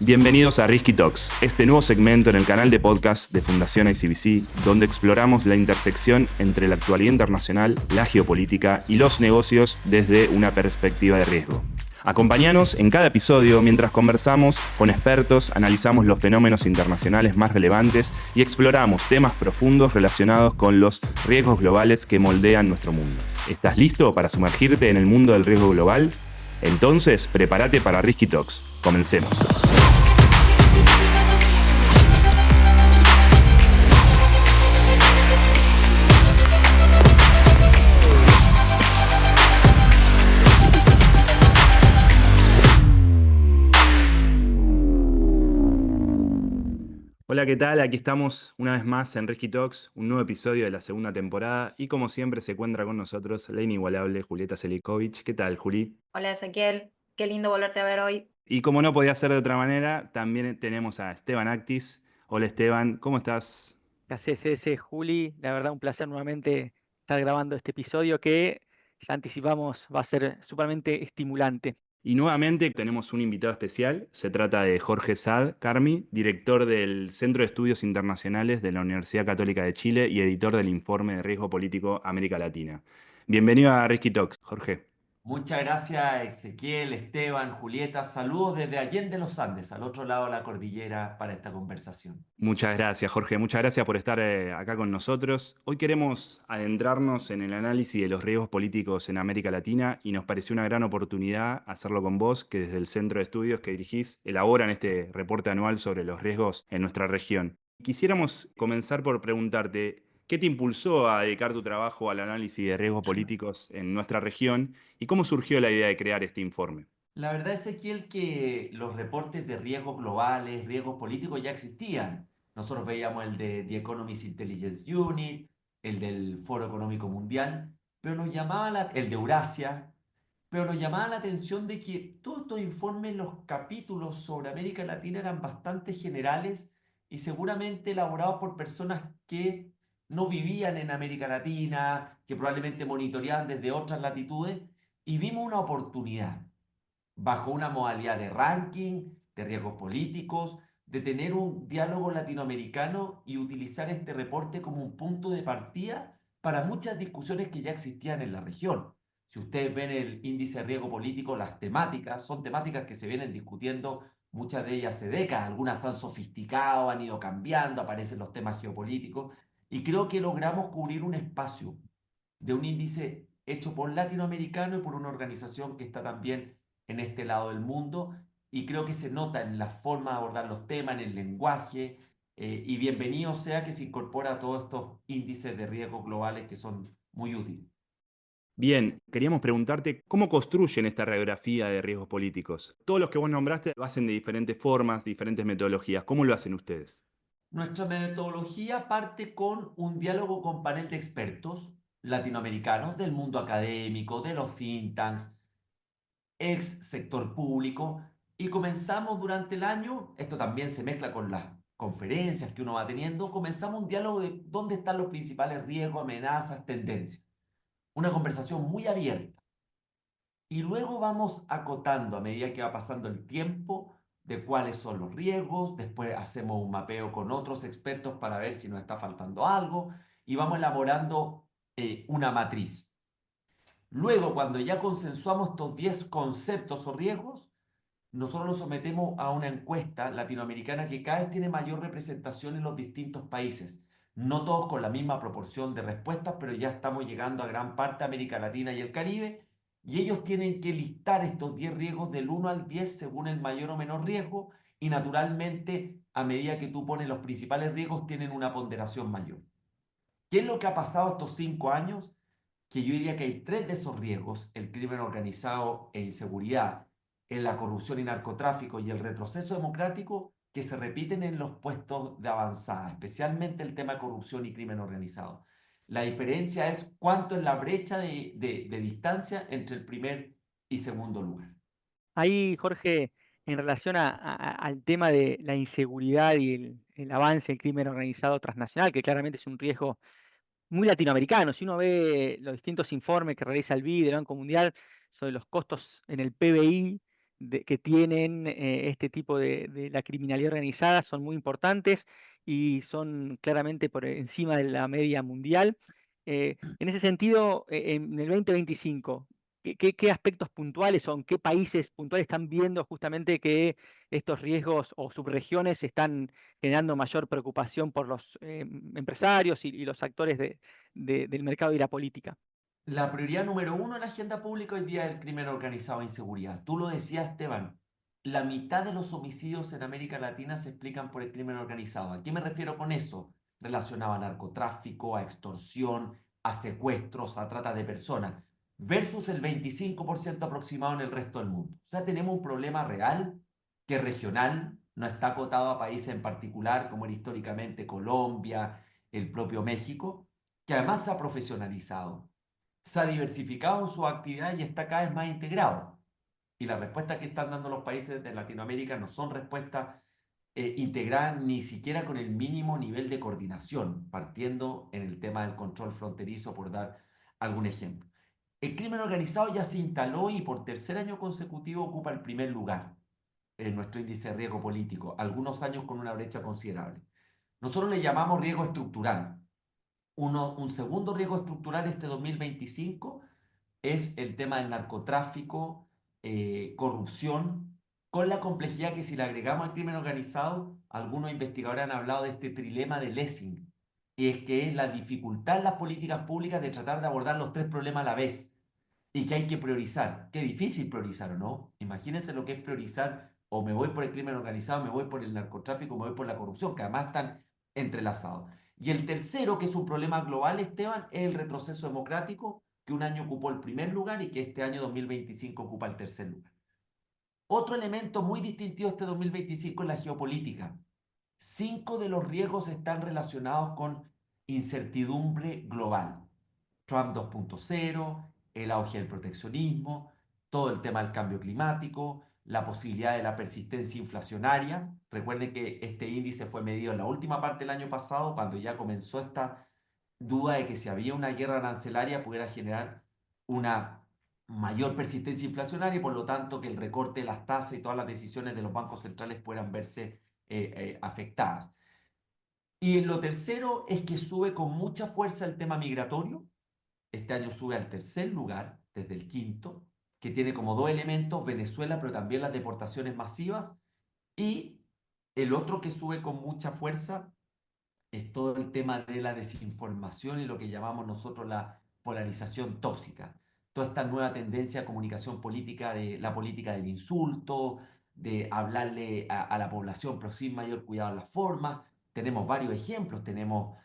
Bienvenidos a Risky Talks, este nuevo segmento en el canal de podcast de Fundación ICBC, donde exploramos la intersección entre la actualidad internacional, la geopolítica y los negocios desde una perspectiva de riesgo. Acompáñanos en cada episodio mientras conversamos con expertos, analizamos los fenómenos internacionales más relevantes y exploramos temas profundos relacionados con los riesgos globales que moldean nuestro mundo. ¿Estás listo para sumergirte en el mundo del riesgo global? Entonces, prepárate para Risky Talks. Comencemos. Hola, ¿qué tal? Aquí estamos una vez más en Risky Talks, un nuevo episodio de la segunda temporada y como siempre se encuentra con nosotros la inigualable Julieta Selikovic. ¿Qué tal, Juli? Hola Ezequiel, qué lindo volverte a ver hoy. Y como no podía ser de otra manera, también tenemos a Esteban Actis. Hola Esteban, ¿cómo estás? Gracias, ese Juli. La verdad, un placer nuevamente estar grabando este episodio que ya anticipamos va a ser sumamente estimulante. Y nuevamente tenemos un invitado especial, se trata de Jorge Saad Carmi, director del Centro de Estudios Internacionales de la Universidad Católica de Chile y editor del informe de Riesgo Político América Latina. Bienvenido a Risky Talks, Jorge. Muchas gracias, Ezequiel, Esteban, Julieta. Saludos desde Allende los Andes, al otro lado de la cordillera, para esta conversación. Muchas gracias, Jorge. Muchas gracias por estar acá con nosotros. Hoy queremos adentrarnos en el análisis de los riesgos políticos en América Latina y nos pareció una gran oportunidad hacerlo con vos, que desde el Centro de Estudios que dirigís elaboran este reporte anual sobre los riesgos en nuestra región. Quisiéramos comenzar por preguntarte, ¿qué te impulsó a dedicar tu trabajo al análisis de riesgos políticos en nuestra región y cómo surgió la idea de crear este informe? La verdad, Ezequiel, que los reportes de riesgos globales, riesgos políticos ya existían. Nosotros veíamos el de The Economist Intelligence Unit, el del Foro Económico Mundial, pero nos llamaba el de Eurasia, pero nos llamaba la atención de que todos estos informes, los capítulos sobre América Latina eran bastante generales y seguramente elaborados por personas que no vivían en América Latina, que probablemente monitoreaban desde otras latitudes, y vimos una oportunidad bajo una modalidad de ranking, de riesgos políticos, de tener un diálogo latinoamericano y utilizar este reporte como un punto de partida para muchas discusiones que ya existían en la región. Si ustedes ven el índice de riesgo político, las temáticas son temáticas que se vienen discutiendo, muchas de ellas hace décadas, algunas se han sofisticado, han ido cambiando, aparecen los temas geopolíticos, y creo que logramos cubrir un espacio de un índice hecho por latinoamericano y por una organización que está también en este lado del mundo, y creo que se nota en la forma de abordar los temas, en el lenguaje, y bienvenido sea que se incorpora a todos estos índices de riesgos globales que son muy útiles. Bien, queríamos preguntarte cómo construyen esta radiografía de riesgos políticos. Todos los que vos nombraste lo hacen de diferentes formas, diferentes metodologías. ¿Cómo lo hacen ustedes? Nuestra metodología parte con un diálogo con panel de expertos latinoamericanos del mundo académico, de los think tanks, ex sector público, y comenzamos durante el año, esto también se mezcla con las conferencias que uno va teniendo, comenzamos un diálogo de dónde están los principales riesgos, amenazas, tendencias. Una conversación muy abierta. Y luego vamos acotando a medida que va pasando el tiempo de cuáles son los riesgos, después hacemos un mapeo con otros expertos para ver si nos está faltando algo y vamos elaborando una matriz. Luego, cuando ya consensuamos estos 10 conceptos o riesgos, nosotros lo sometemos a una encuesta latinoamericana que cada vez tiene mayor representación en los distintos países. No todos con la misma proporción de respuestas, pero ya estamos llegando a gran parte de América Latina y el Caribe, y ellos tienen que listar estos 10 riesgos del 1 al 10 según el mayor o menor riesgo, y naturalmente, a medida que tú pones los principales riesgos, tienen una ponderación mayor. ¿Qué es lo que ha pasado estos 5 años? Que yo diría que hay 3 de esos riesgos: el crimen organizado e inseguridad, en la corrupción y narcotráfico y el retroceso democrático, que se repiten en los puestos de avanzada, especialmente el tema de corrupción y crimen organizado. La diferencia es cuánto es la brecha de distancia entre el primer y segundo lugar. Ahí, Jorge, en relación al tema de la inseguridad y el avance del crimen organizado transnacional, que claramente es un riesgo muy latinoamericano. Si uno ve los distintos informes que realiza el BID, el Banco Mundial, sobre los costos en el PBI que tienen este tipo de la criminalidad organizada son muy importantes y son claramente por encima de la media mundial. En ese sentido, en el 2025, ¿qué aspectos puntuales o en qué países puntuales están viendo justamente que estos riesgos o subregiones están generando mayor preocupación por los empresarios y los actores del mercado y la política? La prioridad número uno en la agenda pública hoy día es el crimen organizado e inseguridad. Tú lo decías, Esteban, la mitad de los homicidios en América Latina se explican por el crimen organizado. ¿A qué me refiero con eso? Relacionado a narcotráfico, a extorsión, a secuestros, a trata de personas, versus el 25% aproximado en el resto del mundo. O sea, tenemos un problema real que es regional, no está acotado a países en particular, como era históricamente Colombia, el propio México, que además se ha profesionalizado, se ha diversificado en su actividad y está cada vez más integrado. Y las respuestas que están dando los países de Latinoamérica no son respuestas integradas ni siquiera con el mínimo nivel de coordinación, partiendo en el tema del control fronterizo, por dar algún ejemplo. El crimen organizado ya se instaló y por tercer año consecutivo ocupa el primer lugar en nuestro índice de riesgo político, algunos años con una brecha considerable. Nosotros le llamamos riesgo estructural. Un segundo riesgo estructural este 2025 es el tema del narcotráfico, corrupción, con la complejidad que si le agregamos al crimen organizado, algunos investigadores han hablado de este trilema de Lessing, y es que es la dificultad en las políticas públicas de tratar de abordar los tres problemas a la vez y que hay que priorizar. Qué difícil priorizar, ¿o no? Imagínense lo que es priorizar, o me voy por el crimen organizado, me voy por el narcotráfico, me voy por la corrupción, que además están entrelazados. Y el tercero, que es un problema global, Esteban, es el retroceso democrático, que un año ocupó el primer lugar y que este año 2025 ocupa el tercer lugar. Otro elemento muy distintivo este 2025 es la geopolítica. 5 de los riesgos están relacionados con incertidumbre global. Trump 2.0, el auge del proteccionismo, todo el tema del cambio climático, la posibilidad de la persistencia inflacionaria. Recuerden que este índice fue medido en la última parte del año pasado, cuando ya comenzó esta duda de que si había una guerra arancelaria pudiera generar una mayor persistencia inflacionaria y por lo tanto que el recorte de las tasas y todas las decisiones de los bancos centrales puedan verse afectadas. Y lo tercero es que sube con mucha fuerza el tema migratorio. Este año sube al tercer lugar, desde el quinto, que tiene como dos elementos, Venezuela, pero también las deportaciones masivas. Y el otro que sube con mucha fuerza es todo el tema de la desinformación y lo que llamamos nosotros la polarización tóxica. Toda esta nueva tendencia a comunicación política de la política del insulto, de hablarle a la población pero sin mayor cuidado en las formas. Tenemos varios ejemplos, tenemos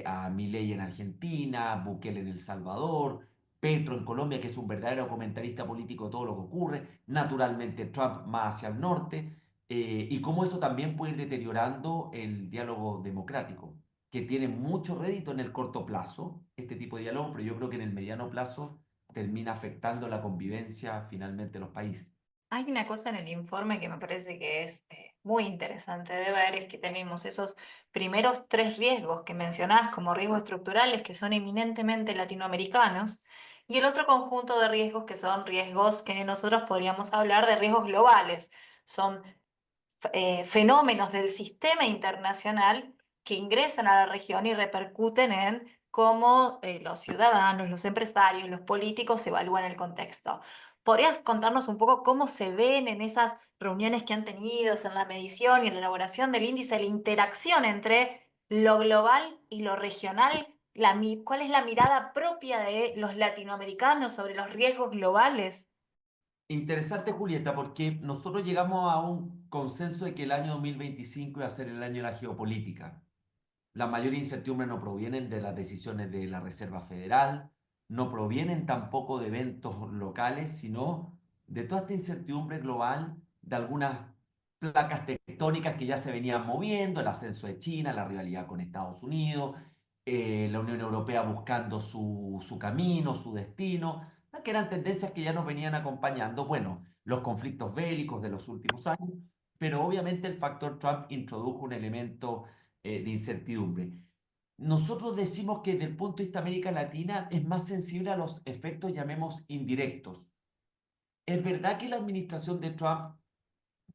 a Milei en Argentina, Bukele en El Salvador, Petro en Colombia, que es un verdadero comentarista político de todo lo que ocurre, naturalmente Trump más hacia el norte, y cómo eso también puede ir deteriorando el diálogo democrático, que tiene mucho rédito en el corto plazo, este tipo de diálogo, pero yo creo que en el mediano plazo termina afectando la convivencia finalmente de los países. Hay una cosa en el informe que me parece que es muy interesante de ver, es que tenemos esos primeros tres riesgos que mencionás como riesgos estructurales, que son eminentemente latinoamericanos, y el otro conjunto de riesgos que son riesgos que nosotros podríamos hablar de riesgos globales. Son fenómenos del sistema internacional que ingresan a la región y repercuten en cómo los ciudadanos, los empresarios, los políticos evalúan el contexto. ¿Podrías contarnos un poco cómo se ven en esas reuniones que han tenido, en la medición y en la elaboración del índice, la interacción entre lo global y lo regional? ¿Cuál es la mirada propia de los latinoamericanos sobre los riesgos globales? Interesante, Julieta, porque nosotros llegamos a un consenso de que el año 2025 iba a ser el año de la geopolítica. La mayor incertidumbre no provienen de las decisiones de la Reserva Federal, no provienen tampoco de eventos locales, sino de toda esta incertidumbre global, de algunas placas tectónicas que ya se venían moviendo, el ascenso de China, la rivalidad con Estados Unidos, la Unión Europea buscando su camino, su destino, que eran tendencias que ya nos venían acompañando, bueno, los conflictos bélicos de los últimos años, pero obviamente el factor Trump introdujo un elemento de incertidumbre. Nosotros decimos que desde el punto de vista de América Latina es más sensible a los efectos, llamemos, indirectos. Es verdad que la administración de Trump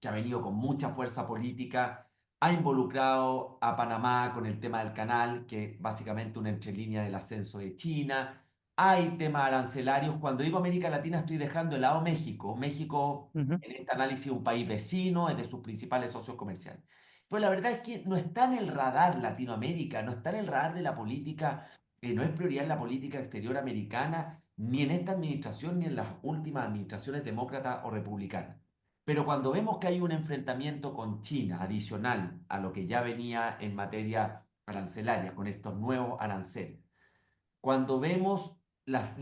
que ha venido con mucha fuerza política, ha involucrado a Panamá con el tema del canal, que es básicamente una entrelínea del ascenso de China. Hay temas arancelarios. Cuando digo América Latina estoy dejando de lado México. México Ujú. en este análisis es un país vecino, es de sus principales socios comerciales. Pero la verdad es que no está en el radar Latinoamérica, no está en el radar de la política, no es prioridad en la política exterior americana, ni en esta administración, ni en las últimas administraciones demócratas o republicanas. Pero cuando vemos que hay un enfrentamiento con China adicional a lo que ya venía en materia arancelaria, con estos nuevos aranceles, cuando vemos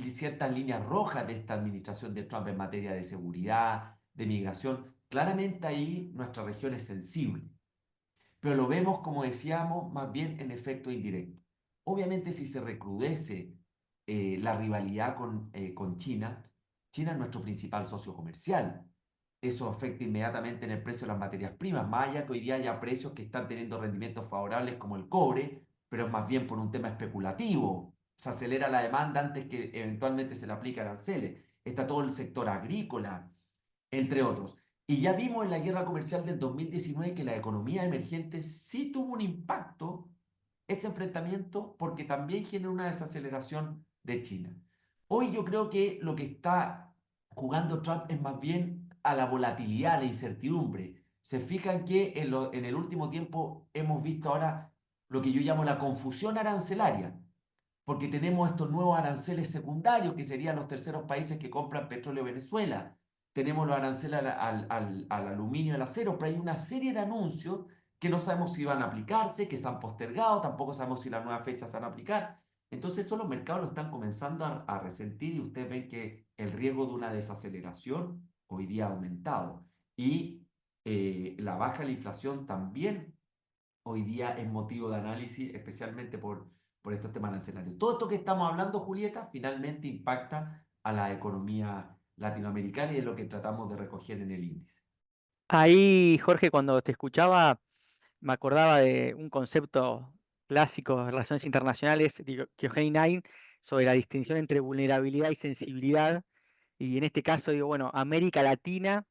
ciertas líneas rojas de esta administración de Trump en materia de seguridad, de migración, claramente ahí nuestra región es sensible. Pero lo vemos, como decíamos, más bien en efecto indirecto. Obviamente, si se recrudece la rivalidad con China, China es nuestro principal socio comercial. Eso afecta inmediatamente en el precio de las materias primas, más allá que hoy día haya precios que están teniendo rendimientos favorables como el cobre, pero es más bien por un tema especulativo. Se acelera la demanda antes que eventualmente se le aplique aranceles. Está todo el sector agrícola, entre otros. Y ya vimos en la guerra comercial del 2019 que la economía emergente sí tuvo un impacto, ese enfrentamiento, porque también generó una desaceleración de China. Hoy yo creo que lo que está jugando Trump es más bien a la volatilidad, a la incertidumbre. Se fijan que en el último tiempo hemos visto ahora lo que yo llamo la confusión arancelaria, porque tenemos estos nuevos aranceles secundarios, que serían los terceros países que compran petróleo de Venezuela. Tenemos los aranceles al aluminio y al acero, pero hay una serie de anuncios que no sabemos si van a aplicarse, que se han postergado, tampoco sabemos si las nuevas fechas se van a aplicar. Entonces, eso los mercados lo están comenzando a resentir y ustedes ven que el riesgo de una desaceleración hoy día ha aumentado. Y la baja de la inflación también hoy día es motivo de análisis, especialmente por estos temas arancelarios. Todo esto que estamos hablando, Julieta, finalmente impacta a la economía latinoamericana y es lo que tratamos de recoger en el índice. Ahí, Jorge, cuando te escuchaba, me acordaba de un concepto clásico de relaciones internacionales, de Keohei Nain, sobre la distinción entre vulnerabilidad y sensibilidad. Y en este caso, digo, bueno, América Latina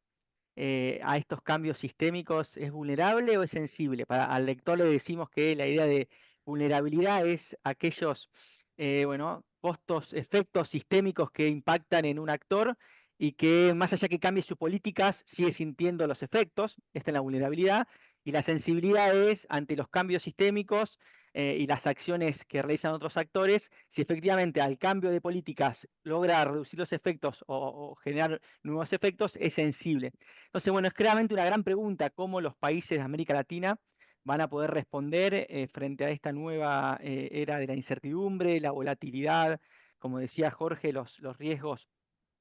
a estos cambios sistémicos es vulnerable o es sensible. Al lector le decimos que la idea de vulnerabilidad es aquellos bueno, costos, efectos sistémicos que impactan en un actor y que más allá que cambie sus políticas, sigue sintiendo los efectos. Esta es la vulnerabilidad. Y la sensibilidad es ante los cambios sistémicos y las acciones que realizan otros actores, si efectivamente al cambio de políticas logra reducir los efectos o generar nuevos efectos, es sensible. Entonces, bueno, es claramente una gran pregunta cómo los países de América Latina van a poder responder frente a esta nueva era de la incertidumbre, la volatilidad, como decía Jorge, los riesgos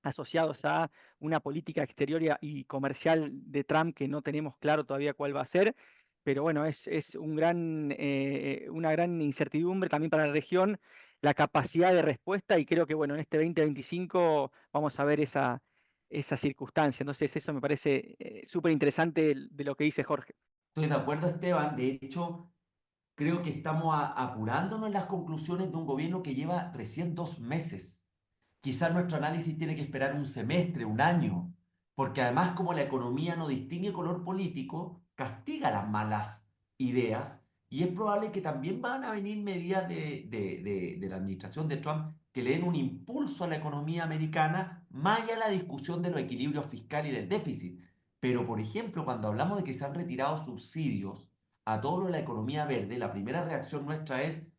asociados a una política exterior y comercial de Trump que no tenemos claro todavía cuál va a ser, pero bueno, es una gran incertidumbre también para la región, la capacidad de respuesta y creo que bueno, en este 2025 vamos a ver esa circunstancia. Entonces eso me parece súper interesante de lo que dice Jorge. Estoy de acuerdo, Esteban. De hecho, creo que estamos apurándonos en las conclusiones de un gobierno que lleva recién 2 meses. Quizás nuestro análisis tiene que esperar un semestre, un año, porque además como la economía no distingue color político, castiga las malas ideas y es probable que también van a venir medidas de la administración de Trump que le den un impulso a la economía americana, más allá de la discusión de los equilibrios fiscales y del déficit. Pero, por ejemplo, cuando hablamos de que se han retirado subsidios a todo lo de la economía verde, la primera reacción nuestra es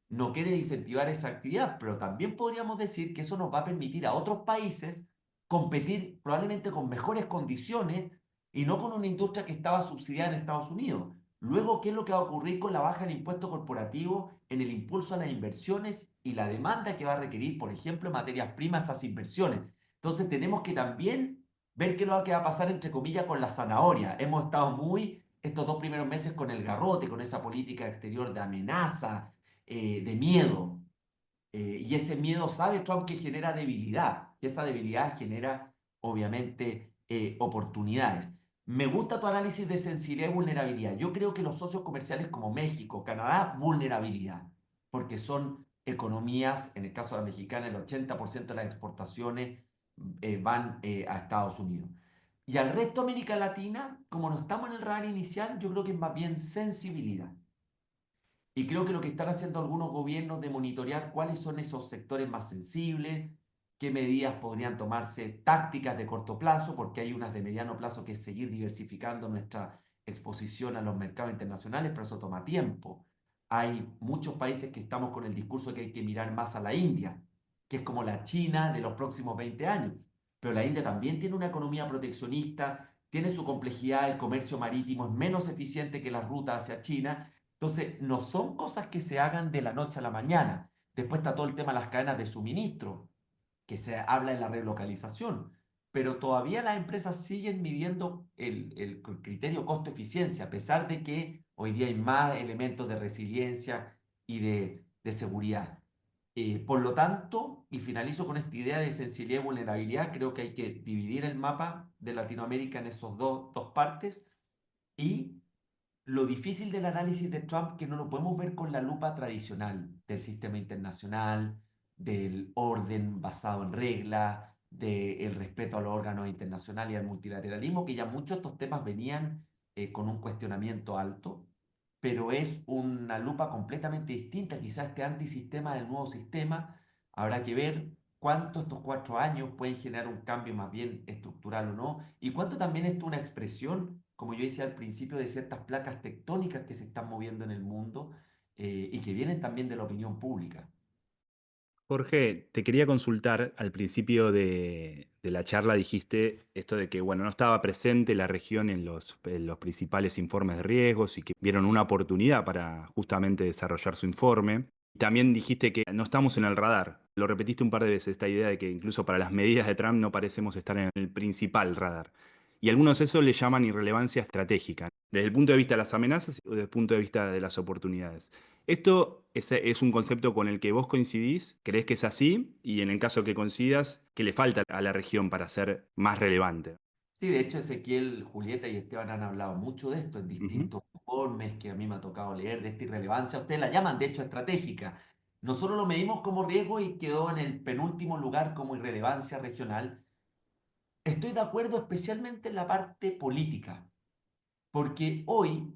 no quiere incentivar esa actividad, pero también podríamos decir que eso nos va a permitir a otros países competir probablemente con mejores condiciones y no con una industria que estaba subsidiada en Estados Unidos. Luego, ¿qué es lo que va a ocurrir con la baja del impuesto corporativo en el impulso a las inversiones y la demanda que va a requerir, por ejemplo, en materias primas esas inversiones? Entonces tenemos que también ver qué es lo que va a pasar, entre comillas, con la zanahoria. Hemos estado muy estos 2 primeros meses con el garrote, con esa política exterior de amenaza, de miedo. Y ese miedo sabe Trump que genera debilidad. Y esa debilidad genera, obviamente, oportunidades. Me gusta tu análisis de sensibilidad y vulnerabilidad. Yo creo que los socios comerciales como México, Canadá, vulnerabilidad, porque son economías, en el caso de la mexicana, el 80% de las exportaciones van a Estados Unidos. Y al resto de América Latina, como no estamos en el radar inicial, yo creo que es más bien sensibilidad. Y creo que lo que están haciendo algunos gobiernos de monitorear cuáles son esos sectores más sensibles, qué medidas podrían tomarse, tácticas de corto plazo, porque hay unas de mediano plazo, que es seguir diversificando nuestra exposición a los mercados internacionales, pero eso toma tiempo. Hay muchos países que estamos con el discurso que hay que mirar más a la India, que es como la China de los próximos 20 años. Pero la India también tiene una economía proteccionista, tiene su complejidad, el comercio marítimo es menos eficiente que la ruta hacia China. Entonces, no son cosas que se hagan de la noche a la mañana. Después está todo el tema de las cadenas de suministro, que se habla de la relocalización, pero todavía las empresas siguen midiendo el criterio costo-eficiencia, a pesar de que hoy día hay más elementos de resiliencia y de seguridad. Por lo tanto, y finalizo con esta idea de sensibilidad y vulnerabilidad, creo que hay que dividir el mapa de Latinoamérica en esos dos partes, y lo difícil del análisis de Trump, que no lo podemos ver con la lupa tradicional del sistema internacional, del orden basado en reglas, del respeto a los órganos internacionales y al multilateralismo, que ya muchos de estos temas venían con un cuestionamiento alto, pero es una lupa completamente distinta. Quizás este antisistema del nuevo sistema, habrá que ver cuánto estos 4 años pueden generar un cambio más bien estructural o no, y cuánto también esto es una expresión, como yo decía al principio, de ciertas placas tectónicas que se están moviendo en el mundo, y que vienen también de la opinión pública. Jorge, te quería consultar, al principio de la charla dijiste esto de que, bueno, no estaba presente la región en los principales informes de riesgos y que vieron una oportunidad para justamente desarrollar su informe. También dijiste que no estamos en el radar. Lo repetiste un par de veces, esta idea de que incluso para las medidas de Trump no parecemos estar en el principal radar. Y algunos eso le llaman irrelevancia estratégica, desde el punto de vista de las amenazas o desde el punto de vista de las oportunidades. ¿Esto es un concepto con el que vos coincidís? ¿Crees que es así? Y en el caso que coincidas, ¿qué le falta a la región para ser más relevante? Sí, de hecho Ezequiel, Julieta y Esteban han hablado mucho de esto en Ujú. distintos informes que a mí me ha tocado leer, de esta irrelevancia. Ustedes la llaman, de hecho, estratégica. Nosotros lo medimos como riesgo y quedó en el penúltimo lugar como irrelevancia regional. Estoy de acuerdo especialmente en la parte política, porque hoy,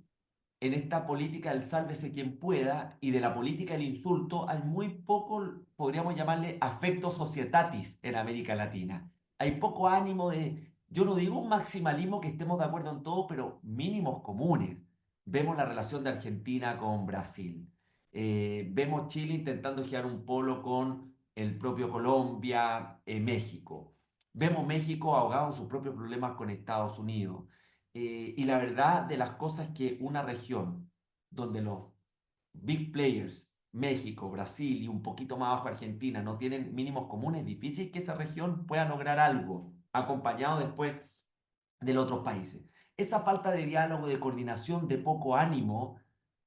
en esta política del sálvese quien pueda y de la política del insulto, hay muy poco, podríamos llamarle afecto societatis en América Latina. Hay poco ánimo de, yo no digo un maximalismo que estemos de acuerdo en todo, pero mínimos comunes. Vemos la relación de Argentina con Brasil. Vemos Chile intentando girar un polo con el propio Colombia, México. Vemos México ahogado en sus propios problemas con Estados Unidos. Y la verdad de las cosas es que una región donde los big players, México, Brasil y un poquito más abajo Argentina, no tienen mínimos comunes, es difícil que esa región pueda lograr algo, acompañado después de los otros países. Esa falta de diálogo, de coordinación, de poco ánimo,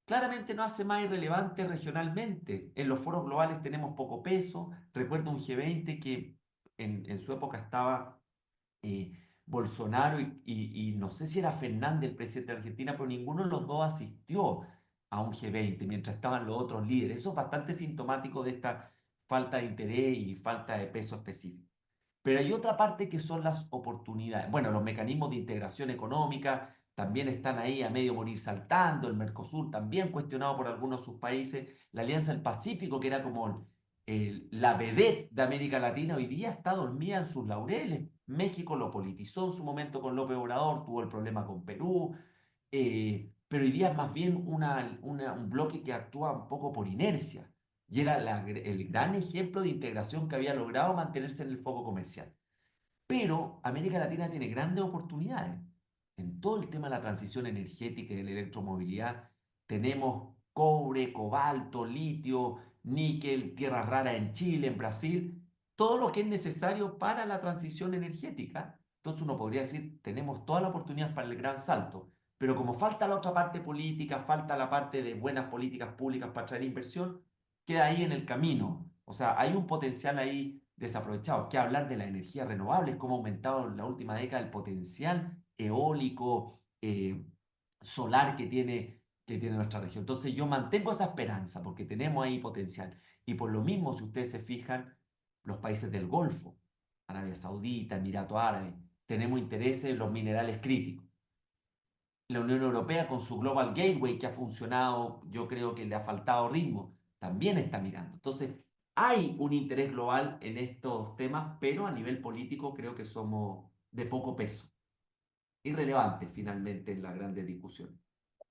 claramente nos hace más irrelevante regionalmente. En los foros globales tenemos poco peso. Recuerdo un G20 que en su época estaba Bolsonaro y no sé si era Fernández el presidente de Argentina, pero ninguno de los dos asistió a un G20 mientras estaban los otros líderes. Eso es bastante sintomático de esta falta de interés y falta de peso específico. Pero hay otra parte que son las oportunidades. Bueno, los mecanismos de integración económica también están ahí a medio morir saltando. El Mercosur también cuestionado por algunos de sus países. La Alianza del Pacífico, que era como la vedette de América Latina, hoy día está dormida en sus laureles. México lo politizó en su momento con López Obrador, tuvo el problema con Perú, pero hoy día es más bien un bloque que actúa un poco por inercia. Y era el gran ejemplo de integración que había logrado mantenerse en el foco comercial. Pero América Latina tiene grandes oportunidades. En todo el tema de la transición energética y de la electromovilidad, tenemos cobre, cobalto, litio, níquel, tierras raras en Chile, en Brasil, todo lo que es necesario para la transición energética. Entonces uno podría decir, tenemos toda la oportunidad para el gran salto, pero como falta la otra parte política, falta la parte de buenas políticas públicas para traer inversión, queda ahí en el camino. O sea, hay un potencial ahí desaprovechado. ¿Qué hablar de las energías renovables? ¿Cómo ha aumentado en la última década el potencial eólico, solar que tiene nuestra región? Entonces yo mantengo esa esperanza porque tenemos ahí potencial. Y por lo mismo, si ustedes se fijan, los países del Golfo, Arabia Saudita, Emiratos Árabes, tenemos intereses en los minerales críticos. La Unión Europea con su Global Gateway que ha funcionado, yo creo que le ha faltado ritmo, también está mirando. Entonces, hay un interés global en estos temas, pero a nivel político creo que somos de poco peso, irrelevantes finalmente en las grandes discusiones.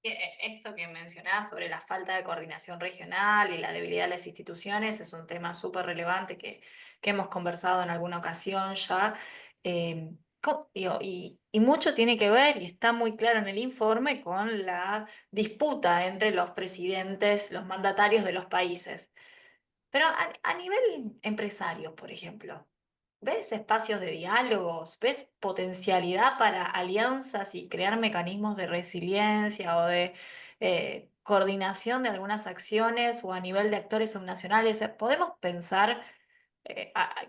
Esto que mencionás sobre la falta de coordinación regional y la debilidad de las instituciones es un tema súper relevante que hemos conversado en alguna ocasión ya. Y mucho tiene que ver, y está muy claro en el informe, con la disputa entre los presidentes, los mandatarios de los países. Pero a nivel empresario, por ejemplo, ¿ves espacios de diálogos? ¿Ves potencialidad para alianzas y crear mecanismos de resiliencia o de coordinación de algunas acciones o a nivel de actores subnacionales? O sea, ¿podemos pensar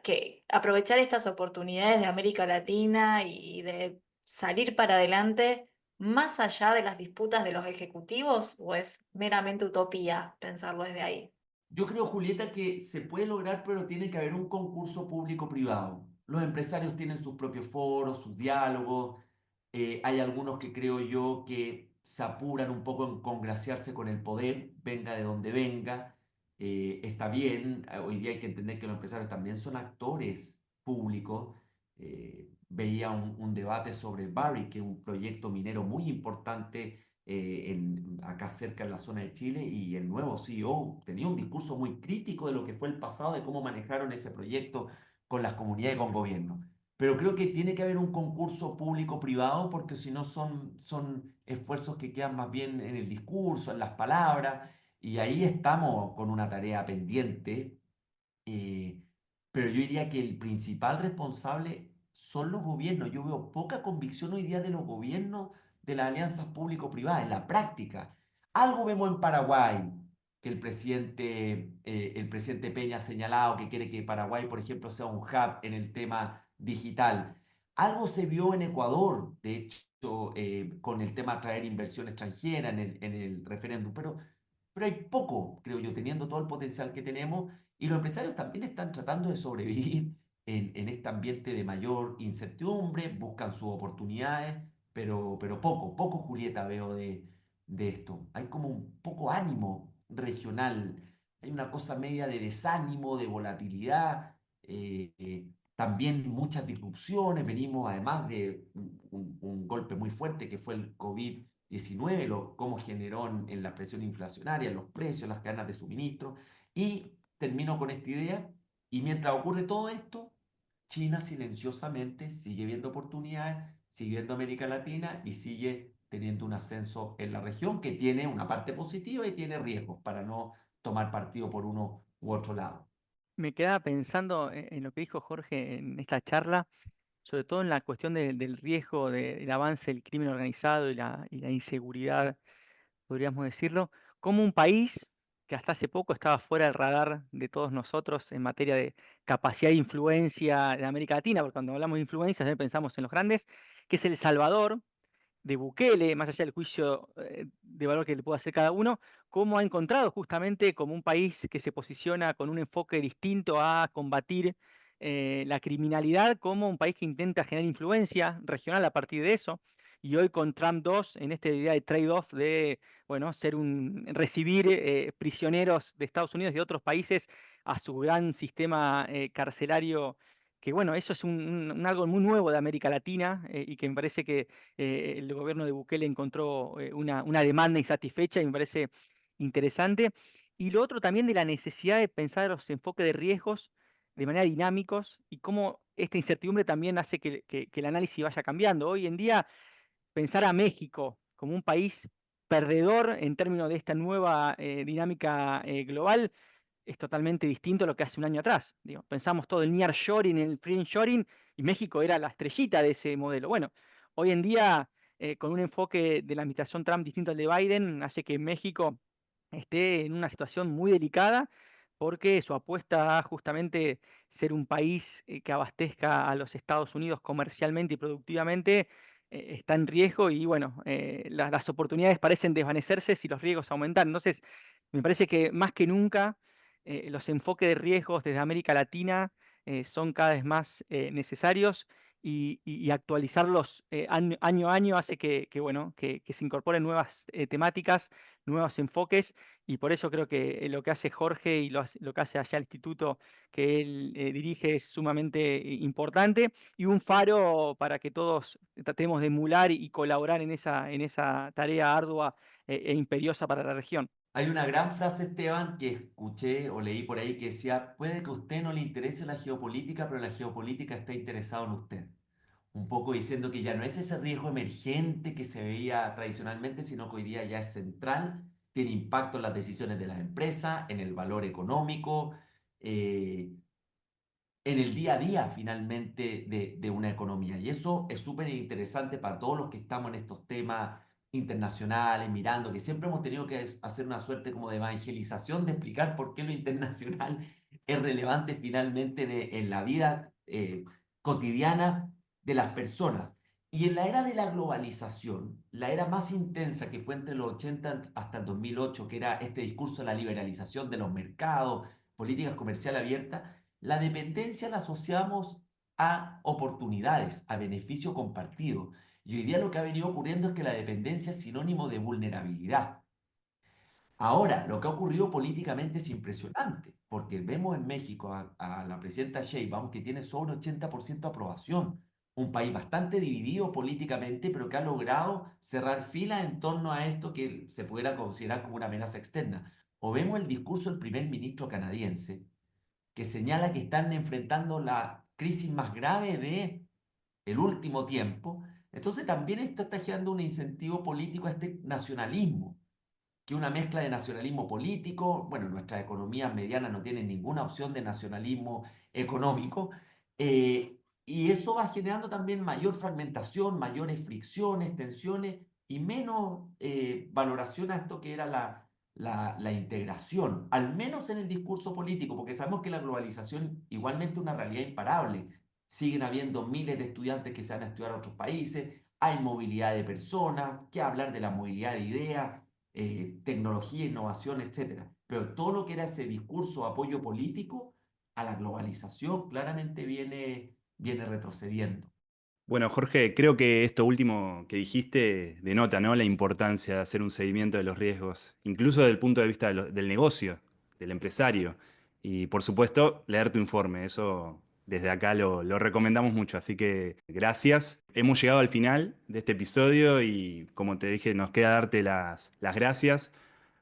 que aprovechar estas oportunidades de América Latina y de salir para adelante más allá de las disputas de los ejecutivos? ¿O es meramente utopía pensarlo desde ahí? Yo creo, Julieta, que se puede lograr, pero tiene que haber un concurso público-privado. Los empresarios tienen sus propios foros, sus diálogos. Hay algunos que creo yo que se apuran un poco en congraciarse con el poder, venga de donde venga. Está bien, hoy día hay que entender que los empresarios también son actores públicos. Veía un debate sobre Barrick, que es un proyecto minero muy importante acá cerca en la zona de Chile, y el nuevo CEO tenía un discurso muy crítico de lo que fue el pasado, de cómo manejaron ese proyecto con las comunidades y con gobierno. Pero creo que tiene que haber un concurso público-privado porque si no son esfuerzos que quedan más bien en el discurso, en las palabras, y ahí estamos con una tarea pendiente. eh, pero yo diría que el principal responsable son los gobiernos. Yo veo poca convicción hoy día de los gobiernos de las alianzas público-privadas en la práctica. Algo vemos en Paraguay, que el presidente Peña ha señalado que quiere que Paraguay, por ejemplo, sea un hub en el tema digital. Algo se vio en Ecuador, de hecho, con el tema de traer inversión extranjera en el referéndum, pero hay poco, creo yo, teniendo todo el potencial que tenemos, y los empresarios también están tratando de sobrevivir en este ambiente de mayor incertidumbre, buscan sus oportunidades, pero poco, Julieta, veo de esto. Hay como un poco ánimo regional, hay una cosa media de desánimo, de volatilidad, también muchas disrupciones, venimos además de un golpe muy fuerte que fue el COVID-19, cómo generó en la presión inflacionaria, en los precios, las cadenas de suministro, y termino con esta idea, y mientras ocurre todo esto, China silenciosamente sigue viendo oportunidades, sigue viendo América Latina y sigue teniendo un ascenso en la región que tiene una parte positiva y tiene riesgos para no tomar partido por uno u otro lado. Me quedaba pensando en lo que dijo Jorge en esta charla, sobre todo en la cuestión del riesgo del avance del crimen organizado y la inseguridad, podríamos decirlo, como un país que hasta hace poco estaba fuera del radar de todos nosotros en materia de capacidad de influencia en América Latina, porque cuando hablamos de influencia siempre pensamos en los grandes, que es El Salvador, de Bukele, más allá del juicio de valor que le pueda hacer cada uno, cómo ha encontrado justamente como un país que se posiciona con un enfoque distinto a combatir la criminalidad, como un país que intenta generar influencia regional a partir de eso. Y hoy con Trump 2, en esta idea de trade-off de, bueno, recibir prisioneros de Estados Unidos y de otros países a su gran sistema carcelario, que bueno, eso es algo muy nuevo de América Latina y que me parece que el gobierno de Bukele encontró una demanda insatisfecha y me parece interesante. Y lo otro también de la necesidad de pensar los enfoques de riesgos de manera dinámicos y cómo esta incertidumbre también hace que el análisis vaya cambiando. Hoy en día, pensar a México como un país perdedor en términos de esta nueva dinámica global es totalmente distinto a lo que hace un año atrás. Digo, pensamos todo el nearshoring, el friendshoring, y México era la estrellita de ese modelo. Bueno, hoy en día, con un enfoque de la administración Trump distinto al de Biden, hace que México esté en una situación muy delicada porque su apuesta a justamente ser un país que abastezca a los Estados Unidos comercialmente y productivamente está en riesgo y bueno, las oportunidades parecen desvanecerse si los riesgos aumentan. Entonces, me parece que más que nunca los enfoques de riesgos desde América Latina son cada vez más necesarios y actualizarlos año a año hace bueno, que se incorporen nuevas temáticas, nuevos enfoques, y por eso creo que lo que hace Jorge y lo que hace allá el instituto que él dirige es sumamente importante y un faro para que todos tratemos de emular y colaborar en esa tarea ardua e imperiosa para la región. Hay una gran frase, Esteban, que escuché o leí por ahí que decía, puede que a usted no le interese la geopolítica, pero la geopolítica está interesada en usted. Un poco diciendo que ya no es ese riesgo emergente que se veía tradicionalmente, sino que hoy día ya es central, tiene impacto en las decisiones de las empresas, en el valor económico, eh, en el día a día finalmente de una economía. Y eso es súper interesante para todos los que estamos en estos temas internacionales, mirando, que siempre hemos tenido que hacer una suerte como de evangelización, de explicar por qué lo internacional es relevante finalmente en la vida cotidiana de las personas. Y en la era de la globalización, la era más intensa que fue entre los 80 hasta el 2008, que era este discurso de la liberalización de los mercados, políticas comerciales abiertas, la dependencia la asociamos a oportunidades, a beneficio compartido. Y hoy día lo que ha venido ocurriendo es que la dependencia es sinónimo de vulnerabilidad. Ahora, lo que ha ocurrido políticamente es impresionante, porque vemos en México a la presidenta Sheinbaum que tiene sobre 80% de aprobación, un país bastante dividido políticamente, pero que ha logrado cerrar filas en torno a esto que se pudiera considerar como una amenaza externa. O vemos el discurso del primer ministro canadiense, que señala que están enfrentando la crisis más grave de el último tiempo. Entonces también esto está generando un incentivo político a este nacionalismo, que es una mezcla de nacionalismo político. Bueno, nuestras economías medianas no tienen ninguna opción de nacionalismo económico, y eso va generando también mayor fragmentación, mayores fricciones, tensiones y menos valoración a esto que era la integración, al menos en el discurso político, porque sabemos que la globalización igualmente es una realidad imparable. Siguen habiendo miles de estudiantes que se van a estudiar a otros países, hay movilidad de personas, qué hablar de la movilidad de ideas, tecnología, innovación, etcétera. Pero todo lo que era ese discurso de apoyo político a la globalización claramente viene retrocediendo. Bueno, Jorge, creo que esto último que dijiste denota, ¿no?, la importancia de hacer un seguimiento de los riesgos, incluso desde el punto de vista del negocio, del empresario. Y por supuesto, leer tu informe. Eso desde acá lo recomendamos mucho. Así que gracias. Hemos llegado al final de este episodio y, como te dije, nos queda darte las gracias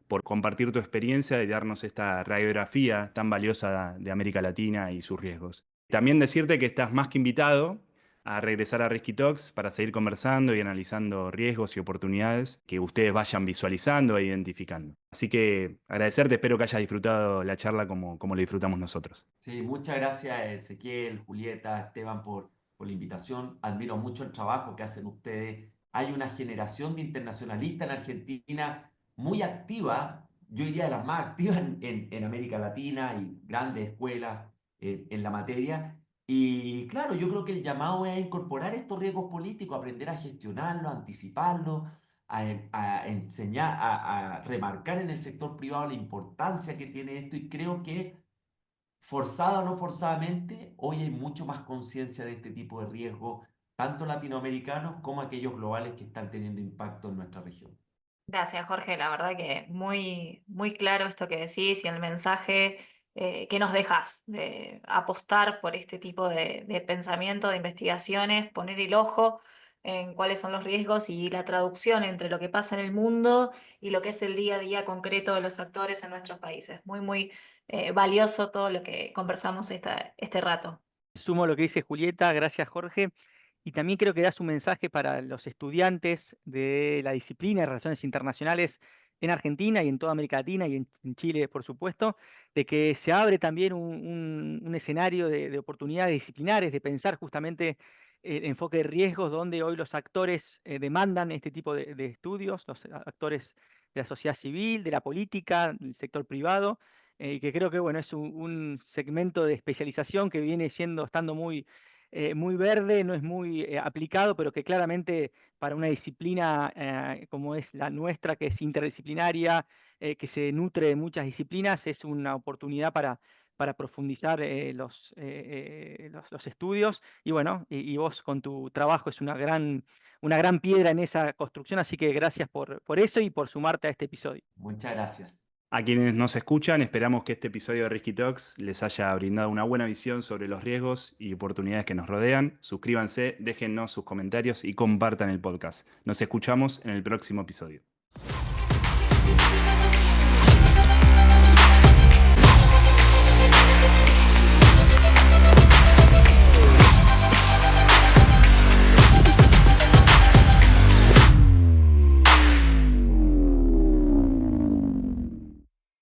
por compartir tu experiencia y darnos esta radiografía tan valiosa de América Latina y sus riesgos. También decirte que estás más que invitado a regresar a Risky Talks para seguir conversando y analizando riesgos y oportunidades que ustedes vayan visualizando e identificando. Así que agradecerte, espero que hayas disfrutado la charla como lo disfrutamos nosotros. Sí, muchas gracias Ezequiel, Julieta, Esteban por la invitación. Admiro mucho el trabajo que hacen ustedes. Hay una generación de internacionalistas en Argentina muy activa, yo diría de las más activas en América Latina, y grandes escuelas en la materia. Y claro, yo creo que el llamado es a incorporar estos riesgos políticos, aprender a gestionarlos, a anticiparlos, a enseñar, a remarcar en el sector privado la importancia que tiene esto, y creo que forzada o no forzadamente, hoy hay mucho más conciencia de este tipo de riesgos, tanto latinoamericanos como aquellos globales que están teniendo impacto en nuestra región. Gracias, Jorge. La verdad que muy, muy claro esto que decís y el mensaje que nos dejas de apostar por este tipo de pensamiento, de investigaciones, poner el ojo en cuáles son los riesgos y la traducción entre lo que pasa en el mundo y lo que es el día a día concreto de los actores en nuestros países. Muy, muy valioso todo lo que conversamos este rato. Sumo lo que dice Julieta, gracias Jorge. Y también creo que das un mensaje para los estudiantes de la disciplina de Relaciones Internacionales en Argentina y en toda América Latina y en Chile, por supuesto, de que se abre también un escenario de oportunidades disciplinares, de pensar justamente el enfoque de riesgos, donde hoy los actores demandan este tipo de estudios, los actores de la sociedad civil, de la política, del sector privado, y que creo que bueno, es un segmento de especialización que viene estando muy verde, no es muy aplicado, pero que claramente para una disciplina como es la nuestra, que es interdisciplinaria, que se nutre de muchas disciplinas, es una oportunidad para para profundizar los estudios. Y bueno, y vos con tu trabajo es una gran piedra en esa construcción, así que gracias por eso y por sumarte a este episodio. Muchas gracias. A quienes nos escuchan, esperamos que este episodio de Risky Talks les haya brindado una buena visión sobre los riesgos y oportunidades que nos rodean. Suscríbanse, déjennos sus comentarios y compartan el podcast. Nos escuchamos en el próximo episodio.